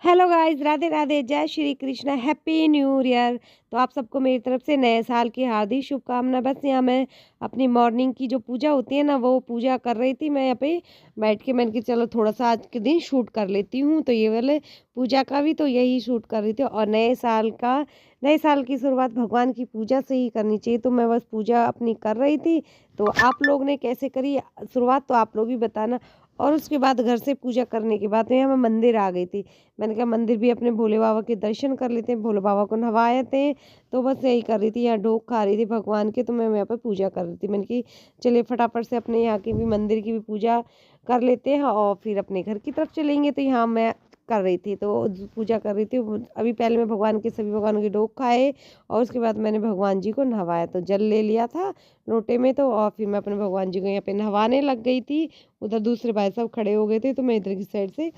Hello guys, Radhe Radhe, जय Shri Krishna, happy new year. तो आप सबको मेरी तरफ से नए साल की हार्दिक शुभकामना। बस यहाँ मैं अपनी मॉर्निंग की जो पूजा होती है ना, वो पूजा कर रही थी। मैं यहाँ पे बैठ के मैंने कि चलो थोड़ा सा आज के दिन शूट कर लेती हूँ। तो ये वाले पूजा का भी तो यही शूट कर रही थी। और नए साल की शुरुआत भगवान की पूजा से ही करनी चाहिए। तो मैं बस पूजा अपनी कर रही थी। तो आप लोग ने कैसे करी शुरुआत, तो आप लोग भी बताना। और उसके बाद घर से पूजा करने के बाद में यहाँ मैं मंदिर आ गई थी। मैंने कहा मंदिर भी अपने भोले बाबा के दर्शन कर लेते हैं, भोले बाबा को नहवाए थे। तो बस यही कर रही थी, यहाँ ढोक खा रही थी भगवान के। तो मैं यहाँ पे पूजा कर रही थी। मैंने कि चलिए फटाफट से अपने यहाँ की भी मंदिर की भी पूजा कर लेते हैं और फिर अपने घर की तरफ चलेंगे। तो यहाँ मैं कर रही थी, तो पूजा कर रही थी। अभी पहले मैं भगवान के सभी भगवानों के ढोक खाए और उसके बाद मैंने भगवान जी को नहवाया। तो जल ले लिया था लोटे में, तो और फिर मैं अपने भगवान जी को यहाँ पे नहवाने लग गई थी। उधर दूसरे भाई साहब खड़े हो गए थे, तो मैं इधर की साइड से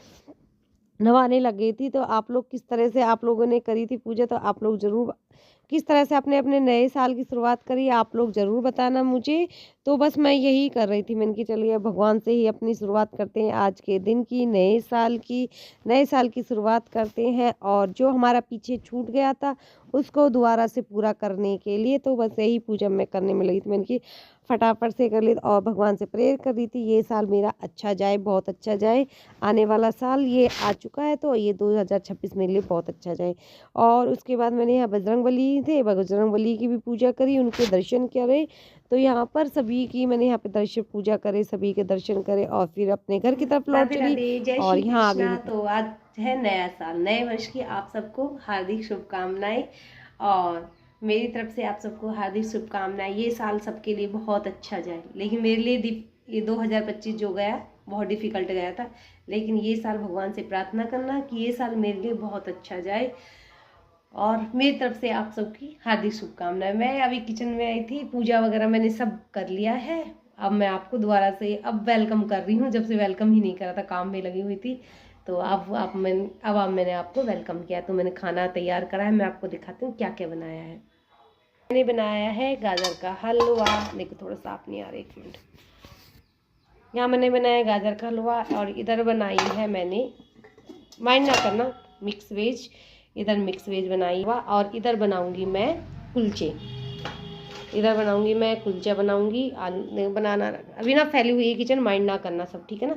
नहाने लग गई थी। तो आप लोग किस तरह से आप लोगों ने करी थी पूजा, तो आप लोग ज़रूर किस तरह से अपने अपने नए साल की शुरुआत करी, आप लोग ज़रूर बताना मुझे। तो बस मैं यही कर रही थी। मैंने कि चलिए भगवान से ही अपनी शुरुआत करते हैं आज के दिन की, नए साल की शुरुआत करते हैं। और जो हमारा पीछे छूट गया था उसको दोबारा से पूरा करने के लिए, तो बस यही पूजा मैं करने में लगी थी। मैंने कि फटाफट से कर ली और भगवान से प्रेयर कर रही थी, ये साल मेरा अच्छा जाए, बहुत अच्छा जाए। आने वाला साल ये आ चुका है, तो ये 2026 मेरे लिए बहुत अच्छा जाए। और उसके बाद मैंने यहाँ बजरंग बली की भी पूजा करी, उनके दर्शन करे। तो यहाँ पर सभी की मैंने यहाँ पे दर्शन पूजा करे, सभी के दर्शन करे और फिर अपने घर की तरफ लौट राधे चली। राधे, जय और श्री यहाँ आ गई। कृष्णा। तो आज है नया साल, नए वर्ष की आप सबको हार्दिक शुभकामनाएं। और मेरी तरफ से आप सबको हार्दिक शुभकामनाएं। ये साल सबके लिए बहुत अच्छा जाए। लेकिन मेरे लिए ये 2025 जो गया बहुत डिफिकल्ट गया था। लेकिन ये साल भगवान से प्रार्थना करना कि ये साल मेरे लिए बहुत अच्छा जाए। और मेरी तरफ से आप सबकी हार्दिक शुभकामनाएं। मैं अभी किचन में आई थी, पूजा वगैरह मैंने सब कर लिया है। अब मैं आपको दोबारा से अब वेलकम कर रही हूँ, जब से वेलकम ही नहीं करा था, काम में लगी हुई थी। तो अब मैंने आपको वेलकम किया। तो मैंने खाना तैयार करा है, मैं आपको दिखाती हूँ क्या क्या बनाया है। मैंने बनाया है गाजर का हलवा। देखो थोड़ा साफ नहीं आ रहा, एक मिनट। यहाँ मैंने बनाया गाजर का हलवा और इधर बनाई है मैंने, माइंड ना करना, मिक्स वेज। इधर मिक्स वेज बनाई हुआ और इधर बनाऊंगी मैं कुलचे। इधर बनाऊंगी मैं कुलचा बनाऊंगी। आलू बनाना अभी ना फैली हुई है किचन, माइंड ना करना सब, ठीक है ना।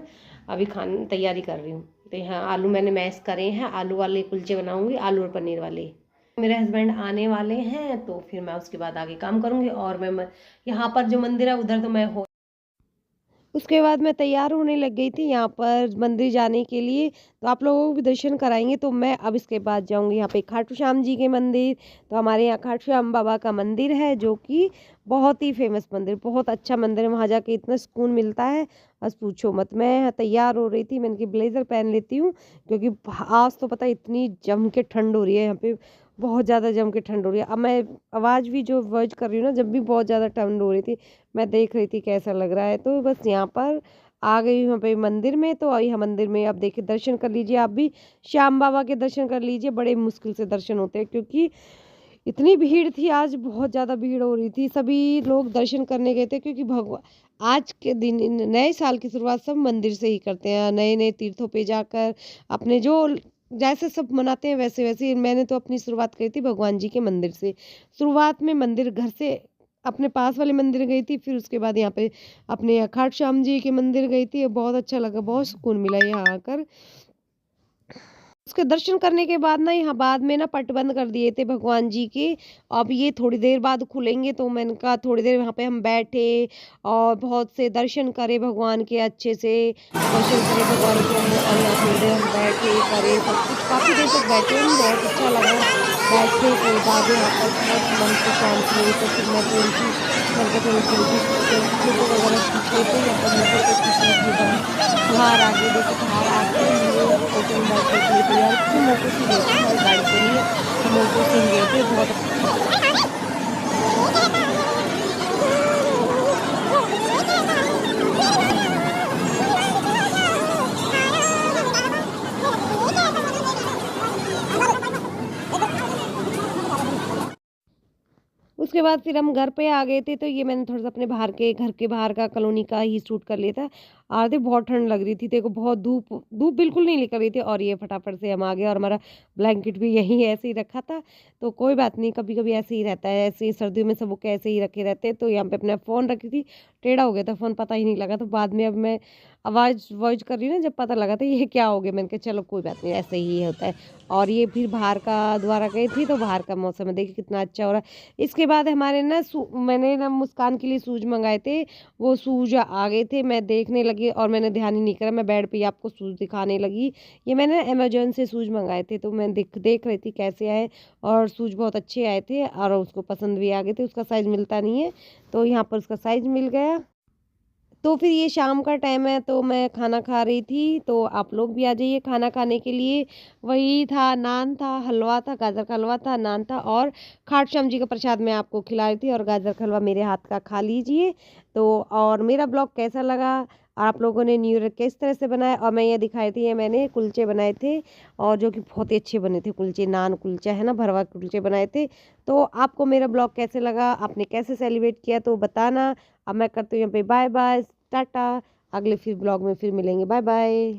अभी खाने तैयारी कर रही हूँ। तो यहाँ आलू मैंने मैश करे हैं, आलू वाले कुलचे बनाऊंगी, आलू और पनीर वाले। मेरे हस्बैंड आने वाले हैं तो फिर मैं उसके बाद आगे काम करूंगी। और मैं यहाँ पर जो मंदिर है उधर तो मैं हो। उसके बाद मैं तैयार होने लग गई थी यहाँ पर मंदिर जाने के लिए। तो आप लोगों को भी दर्शन कराएंगे। तो मैं अब इसके बाद जाऊंगी यहाँ पे खाटू श्याम जी के मंदिर। तो हमारे यहाँ खाटू श्याम बाबा का मंदिर है, जो कि बहुत ही फेमस मंदिर, बहुत अच्छा मंदिर है। वहाँ जाके इतना सुकून मिलता है, बस पूछो मत। मैं तैयार हो रही थी, मैंने कि ब्लेजर पहन लेती हूँ, क्योंकि आज तो पता है इतनी जम के ठंड हो रही है यहाँ पे, बहुत ज़्यादा जम के ठंड हो रही है। अब मैं आवाज़ भी जो वर्ज कर रही हूँ ना, जब भी बहुत ज़्यादा ठंड हो रही थी, मैं देख रही थी कैसा लग रहा है। तो बस यहाँ पर आ गई हूँ पे मंदिर में। तो यहाँ मंदिर में अब देखिए दर्शन कर लीजिए, आप भी श्याम बाबा के दर्शन कर लीजिए। बड़े मुश्किल से दर्शन होते हैं, क्योंकि इतनी भीड़ थी आज, बहुत ज़्यादा भीड़ हो रही थी। सभी लोग दर्शन करने गए थे, क्योंकि भगवान आज के दिन नए साल की शुरुआत सब मंदिर से ही करते हैं, नए नए तीर्थों पे जाकर अपने जो जैसे सब मनाते हैं वैसे वैसे मैंने तो अपनी शुरुआत करी थी भगवान जी के मंदिर से। शुरुआत में मंदिर घर से अपने पास वाले मंदिर गई थी, फिर उसके बाद यहाँ पे अपने खाटू श्याम जी के मंदिर गई थी। बहुत अच्छा लगा, बहुत सुकून मिला यहाँ आकर। उसके दर्शन करने के बाद ना यहाँ बाद में ना पट बंद कर दिए थे भगवान जी के। अब ये थोड़ी देर बाद खुलेंगे। तो मैंने कहा थोड़ी देर वहाँ पे हम बैठे और बहुत से दर्शन करे भगवान के, अच्छे से दर्शन करे भगवान के हम। और यहाँ थोड़ी देर हम बैठे करे सब कुछ, काफ़ी देर तक बैठे हम, बहुत अच्छा लगा बैठे। तो बाद यहाँ पर बहुत मन को शांति हुई। तो फिर मैं थोड़ी सी घर का थोड़ी फोटो वगैरह खींच लेते हैं। यहाँ पर मैं फोटो खींच रही थी, बाहर आगे देखो, बाहर आके हम लोग ऑटो में बैठने के लिए तैयार, क्योंकि हम ऑटो से गए थे, हमारी गाड़ी तो नहीं है, हम ऑटो से ही गए थे। बहुत उसके बाद फिर हम घर पे आ गए थे, तो ये मैंने थोड़ा-सा अपने घर के बाहर का कॉलोनी का ही शूट कर लिया था। और देखो बहुत ठंड लग रही थी, देखो बहुत धूप धूप बिल्कुल नहीं निकल रही थी और ये फटाफट से हम आ गए और हमारा ब्लैंकेट भी यहीं ऐसे ही रखा था। तो कोई बात नहीं, कभी-कभी ऐसे ही रहता है, ऐसे ही सर्दियों में सब बुक ऐसे ही रखे रहते हैं। तो यहाँ पे अपना फ़ोन रखी थी, टेढ़ा हो गया था फ़ोन, पता ही नहीं लगा। तो बाद में अब मैं आवाज़ वॉइस कर रही हूँ ना, जब पता लगा था ये क्या हो गया, मैंने कहा चलो कोई बात नहीं, ऐसे ही होता है। और ये फिर बाहर का द्वारा गई थी, तो बाहर का मौसम देखिए कितना अच्छा हो रहा है। इसके बाद हमारे ना मैंने ना मुस्कान के लिए शूज़ मँगाए थे, वो शूज़ आ गए थे, मैं देखने लगी और मैंने ध्यान ही नहीं करा, मैं बेड पे ही आपको शूज़ दिखाने लगी। ये मैंने अमेज़न से शूज़ मँगाए थे, तो मैं देख रही थी कैसे आए, और शूज़ बहुत अच्छे आए थे और उसको पसंद भी आ गए थे। उसका साइज़ मिलता नहीं है, तो यहाँ पर उसका साइज़ मिल गया। तो फिर ये शाम का टाइम है, तो मैं खाना खा रही थी, तो आप लोग भी आ जाइए खाना खाने के लिए। वही था, नान था, हलवा था, गाजर का हलवा था, नान था और खाटू श्याम जी का प्रसाद मैं आपको खिला रही थी और गाजर का हलवा मेरे हाथ का खा लीजिए। तो और मेरा ब्लॉग कैसा लगा, और आप लोगों ने न्यू ईयर किस तरह से बनाया, और मैं ये दिखाई थी, ये मैंने कुलचे बनाए थे और जो कि बहुत ही अच्छे बने थे कुलचे, नान कुलचा है ना, भरवा कुलचे बनाए थे। तो आपको मेरा ब्लॉग कैसे लगा, आपने कैसे सेलिब्रेट किया, तो बताना। अब मैं करती हूँ यहाँ पे बाय बाय, टाटा। अगले फिर ब्लॉग में फिर मिलेंगे, बाय बाय।